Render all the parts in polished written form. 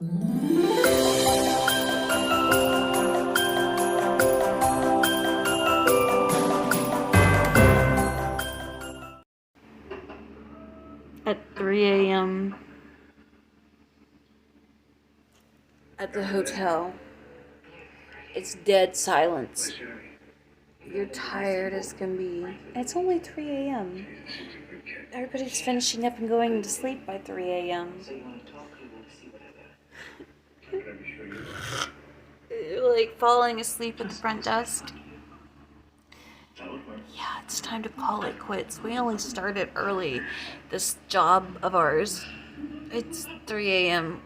At 3 a.m. at the hotel. It's dead silence. You're tired as can be. It's only 3 a.m. Everybody's finishing up and going to sleep by 3 a.m. Like falling asleep at the front desk. Yeah, it's time to call it quits. We only started early, this job of ours. It's 3 a.m.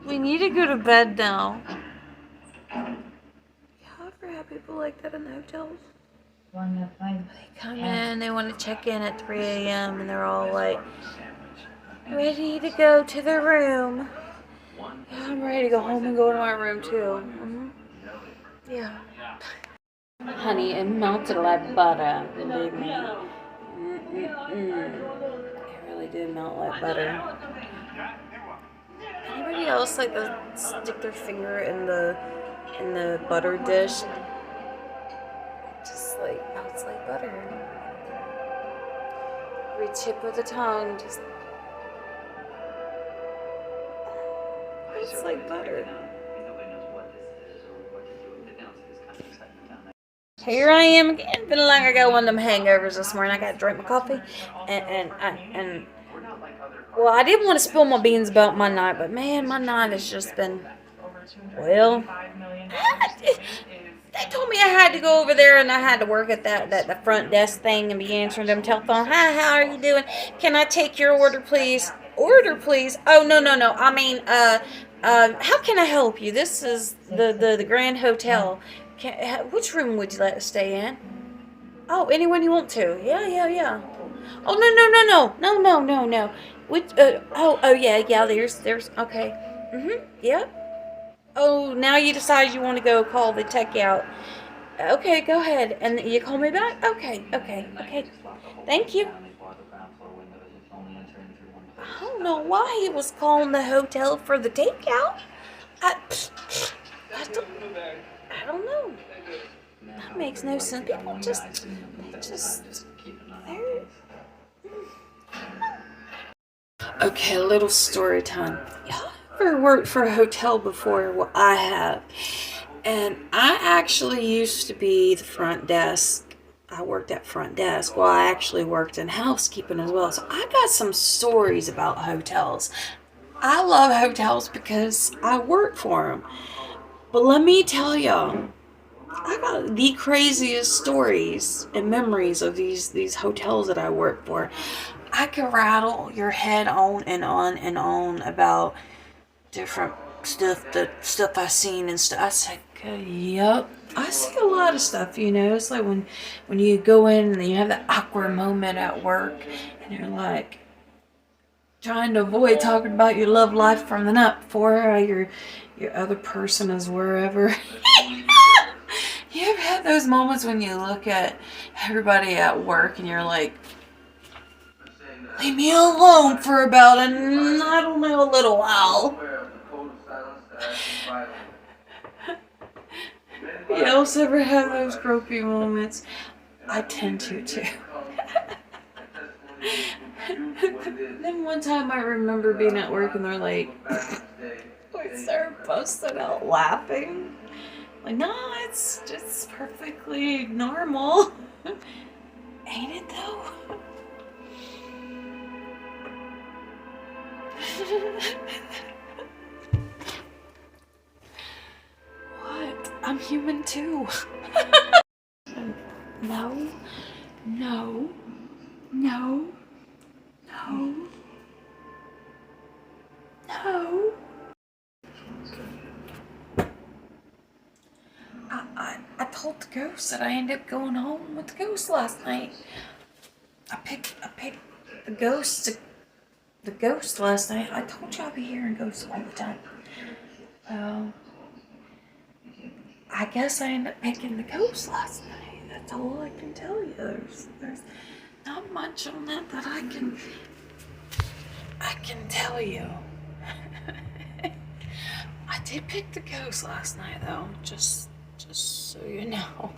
We need to go to bed now. You ever have people like that in the hotels? They come in, they want to check in at 3 a.m. and they're all like, ready to go to their room. Yeah, I'm ready to go home and go to my room too. Yeah. Honey, it melted like butter, believe me. It really did melt like butter. Anybody else like to stick their finger in the butter dish? Just like melts like butter. Every tip of the tongue just it's like butter. Here I am again, feeling like I got one of them hangovers this morning. I got to drink my coffee, and well, I didn't want to spill my beans about my night, but man, my night has just been, well, they told me I had to go over there and I had to work at the front desk thing and be answering them telephone. Hi, how are you doing? Can I take your order, please? Order, please? Oh, no. I mean, how can I help you? This is the Grand Hotel. Which room would you like to stay in? Oh, anyone you want to. Yeah. Oh, no. Which, yeah, there's, okay. Yep. Oh, now you decide you want to go call the tech out. Okay, go ahead. And you call me back? Okay. Thank you. I don't know why he was calling the hotel for the takeout. I don't know. That makes no sense. People they're... Okay, a little story time. Y'all ever worked for a hotel before? Well, I have. And I actually used to be the front desk. I worked at front desk. Well, I actually worked in housekeeping as well. So I got some stories about hotels. I love hotels because I work for them. But let me tell y'all, I got the craziest stories and memories of these hotels that I work for. I could rattle your head on and on about different stuff I seen and stuff. I said, yep. I see a lot of stuff, you know. It's like when you go in and you have that awkward moment at work and you're like trying to avoid talking about your love life from the night before, your other person is wherever. You ever had those moments when you look at everybody at work and you're like, leave me alone for about a little while. You else ever have those gropey moments? I tend to too. Then one time I remember being at work and they're like, we started busting out laughing. Like, no, it's just perfectly normal. Ain't it though? What? I'm human too. No. I told the ghost that I ended up going home with the ghost last night. I picked the ghost last night. I told you I'd be hearing ghosts all the time. Well, I guess I ended up picking the ghost last night. That's all I can tell you. There's not much on that I can tell you. I did pick the ghost last night, though. Just so you know.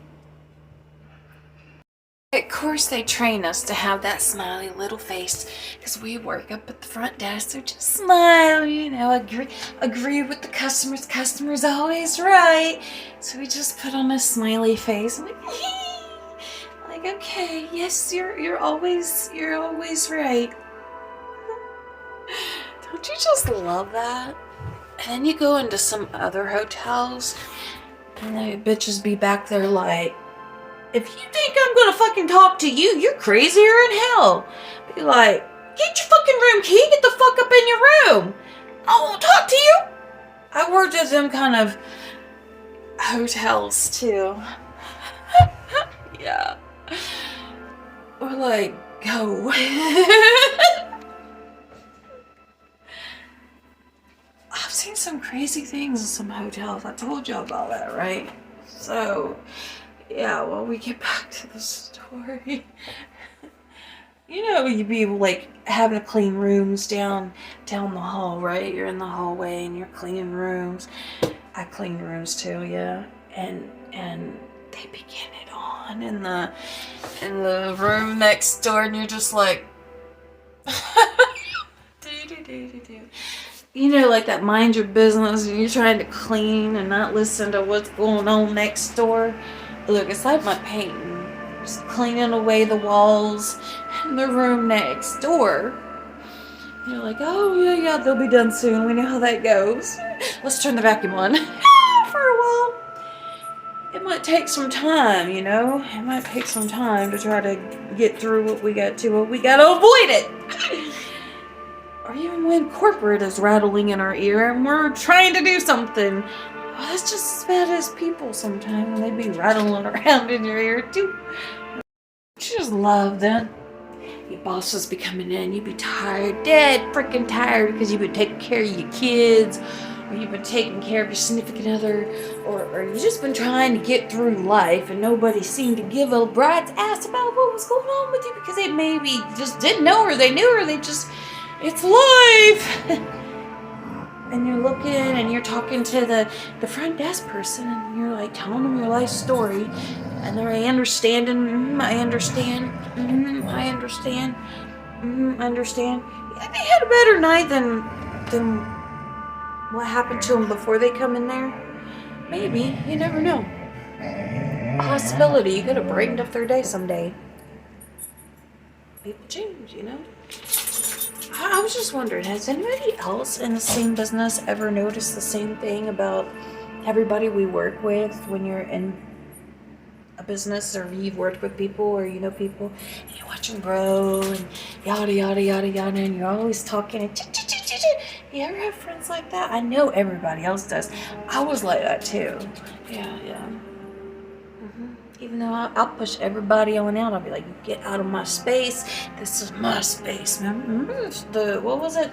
Of course, they train us to have that smiley little face because we work up at the front desk. So just smile, you know, agree with the customers. Customers always right. So we just put on a smiley face. Like, like, okay, yes, you're always right. Don't you just love that? And then you go into some other hotels, and the bitches be back there like, if you think I'm gonna fucking talk to you, you're crazier in hell. Be like, get your fucking room key, get the fuck up in your room. I won't talk to you. I worked at them kind of hotels too. Yeah. Or like, go. I've seen some crazy things in some hotels. I told y'all about that, right? So, yeah, well, we get back to the story. You know, you'd be like having to clean rooms down the hall, right? You're in the hallway and you're cleaning rooms. I clean rooms too, yeah. And they begin it on in the room next door, and you're just like, do. You know, like that mind your business, and you're trying to clean and not listen to what's going on next door. Look, it's like my painting. Just cleaning away the walls in the room next door. You're like, oh, yeah, they'll be done soon. We know how that goes. Let's turn the vacuum on. For a while. It might take some time, you know? It might take some time to try to get through what we got to, but we got to avoid it. Or even when corporate is rattling in our ear and we're trying to do something. Well, that's just as bad as people sometimes when they be rattling around in your ear too. You just love that. Your bosses be coming in, you be tired, dead freaking tired because you've been taking care of your kids, or you've been taking care of your significant other, or you've just been trying to get through life and nobody seemed to give a rat's ass about what was going on with you because they maybe just didn't know, or they knew, or they just, it's life. And you're looking and you're talking to the front desk person and you're like telling them your life story, and they're understanding. I understand. I understand. I understand. Yeah, they had a better night than what happened to them before they come in there. Maybe, you never know. Possibility you could have brightened up their day someday. People change, you know. I was just wondering, has anybody else in the same business ever noticed the same thing about everybody we work with when you're in a business, or you've worked with people, or you know people, and you watch them grow and yada yada yada yada, and you're always talking and you ever have friends like that? I know everybody else does. I was like that too. Yeah. Even though I'll push everybody on out, I'll be like, get out of my space. This is my space, man. Remember what was it?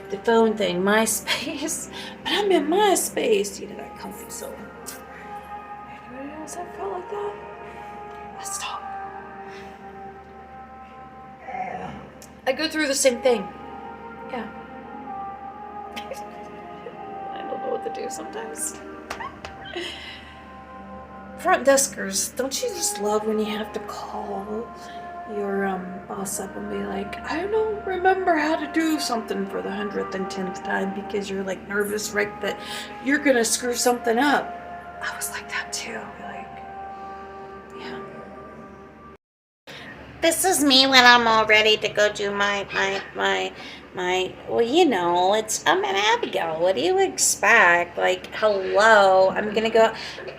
The phone thing, my space. But I'm in my space. You know, that comfy zone. Anybody else ever felt like that? Let's talk. I go through the same thing. Yeah. I don't know what to do sometimes. Front deskers, don't you just love when you have to call your boss up and be like, I don't remember how to do something for the 100th and 10th time, because you're like nervous, right, that you're gonna screw something up. I was like that too. Like, yeah. This is me when I'm all ready to go do my well, you know, I'm an Abigail. What do you expect? Like, hello, I'm gonna go.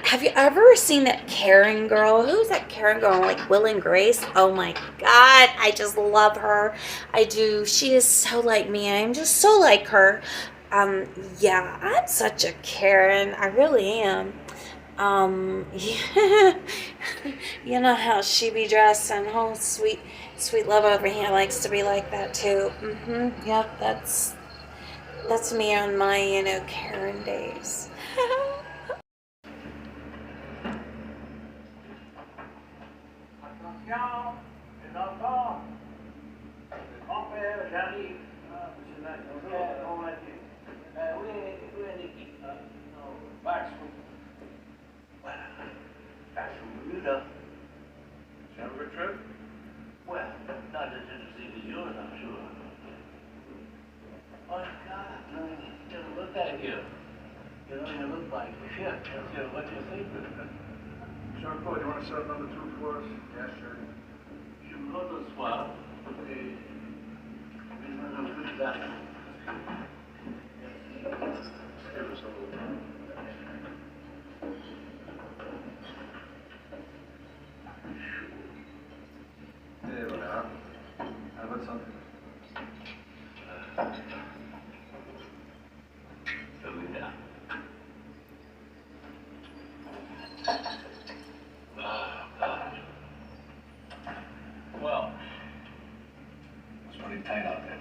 Have you ever seen that Karen girl? Who's that Karen girl? Like Will and Grace? Oh my God, I just love her. I do. She is so like me. I'm just so like her. Yeah, I'm such a Karen. I really am. Yeah. You know how she be dressed, and oh, sweet love over here likes to be like that too. Yep, that's me on my, Karen days. Attention, les enfants, le grand-père, j'arrive. Ah, monsieur Mac, bonjour. Comment vas-tu? Où est l'équipe? Facts from... Well, facts from Bermuda. Have a good trip? Well, not as interesting as yours, I'm sure. Oh, God, no, you look at you. You know, you look like shit. What do you think? Sure, Paul, you want to set up number 2 for us? Yeah, sure. You go to swell. Okay. We're going to put that. Give us a little time. Hey, hola. How about something? Bermuda. God. Well, it's pretty tight out there.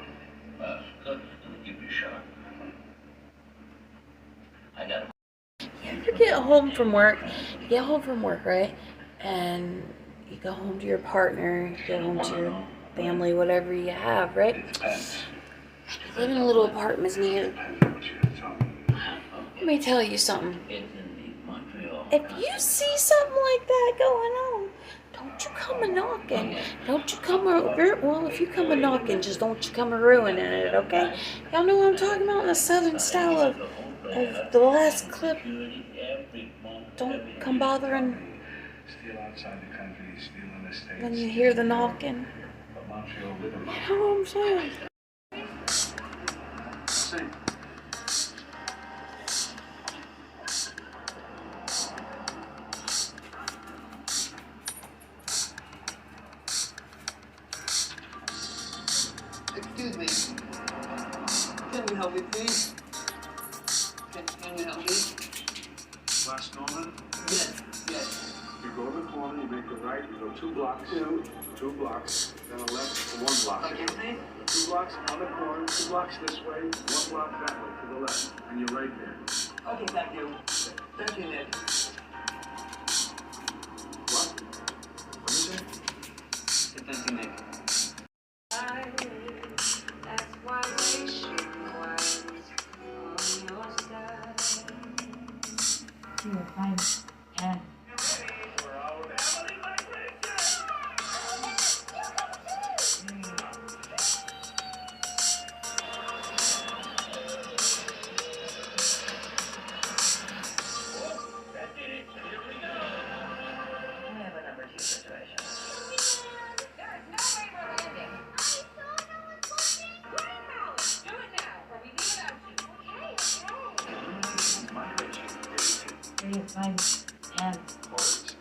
Good. Let me give you a shot. I got it. You get home from work, right? And you go home to your partner, you go home to your family, whatever you have, right? It depends. You live in a little apartment here. Let me tell you something. It's in Montreal. If you see something like that going on, don't you come a knocking. Don't you come well, if you come a knocking, just don't you come a ruining it, okay? Y'all know what I'm talking about in the southern style of the last clip. Don't come bothering Still outside the country, still in the States. when you hear the knocking. But Montreal with them. You know what I'm saying? See. Excuse me. Can you help me, please? Can you help me? Last Norman, Yes. you go to the corner, you make a right, you go 2 blocks. 2 blocks, then a left, 1 block. Okay, please. 2 blocks on the corner, 2 blocks this way, 1 block that way to the left, and you're right there. Okay, thank you. Thank you, Nick. What? What is it? Thank you, Nick. That's why we should rise on your side. You were fine. And We have a number 2 situation. There is no way we're landing. I saw no one looking. Grandma, do it now, or we leave without you. Okay. you're fine. And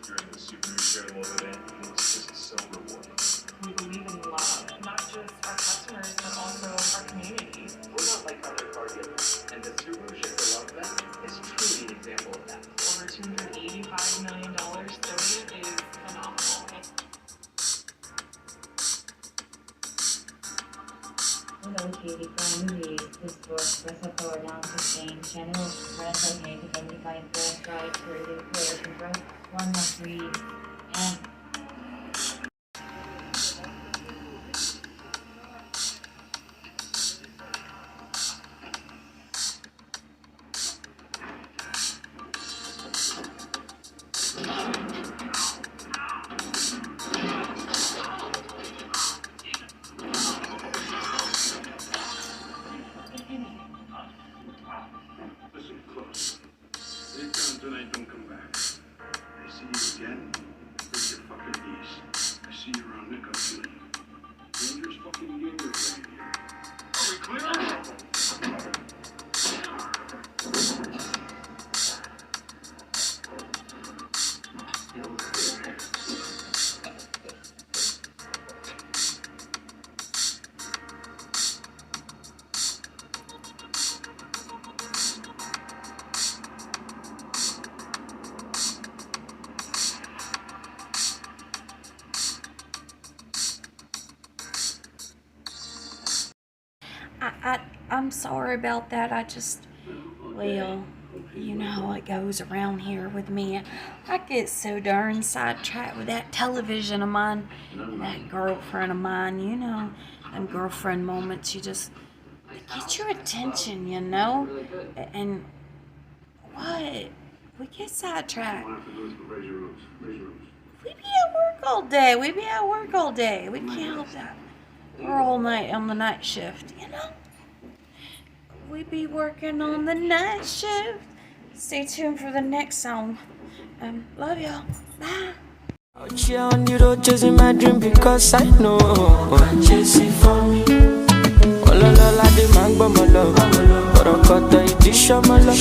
During the super incredible event, it's just so rewarding. We believe in love, not just our customers, but also our community. We're not like other car dealers, and the Subaru Shipper Love Event is truly an example of that. Over $285 million donated is phenomenal. hello, Katie from Louise. This was Recipe announced Spain channel. Rest okay to identify first right for the player control. 1 of 3 and Listen close. Anytime tonight, don't come back. I see you again, break your fucking knees. I see you around Nick, I'm feeling you. Dangerous fucking game you're playing here. Are we clear? I'm sorry about that. Well, you know how it goes around here with me. I get so darn sidetracked with that television of mine and that girlfriend of mine, you know, them girlfriend moments. They get your attention, you know? And what? What? We get sidetracked. All I have to do is raise your rooms. Raise your rooms. We be at work all day. We be at work all day. We can't help that. We're all night on the night shift, you know? We be working on the night shift. Stay tuned for the next song. Love y'all. Bye. Out here on the road chasing my dream because I know I'm chasing for me. Ololola de máa ń gbọ́ mọ́ lọ, kọ̀rọ̀kọ̀tọ̀ ìdí ṣọ́mọ́ lọ.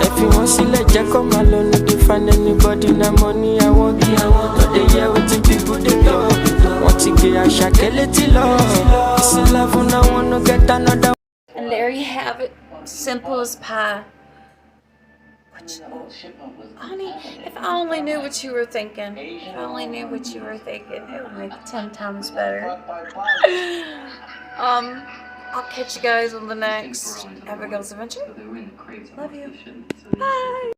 Ẹ fi wọ́n sílẹ̀ jẹ́ kó máa lọ, no dey find anybody na money I want. No dey hear wetin people dey talk. Wọ́n ti gbé Àṣàkẹ́ létí lọ. This is love and I wanna get another. And there you have it. Simple as pie. Honey, if I only knew what you were thinking. If I only knew what you were thinking, it would make it 10 times better. I'll catch you guys on the next Abigail's Adventure. Love you. Bye.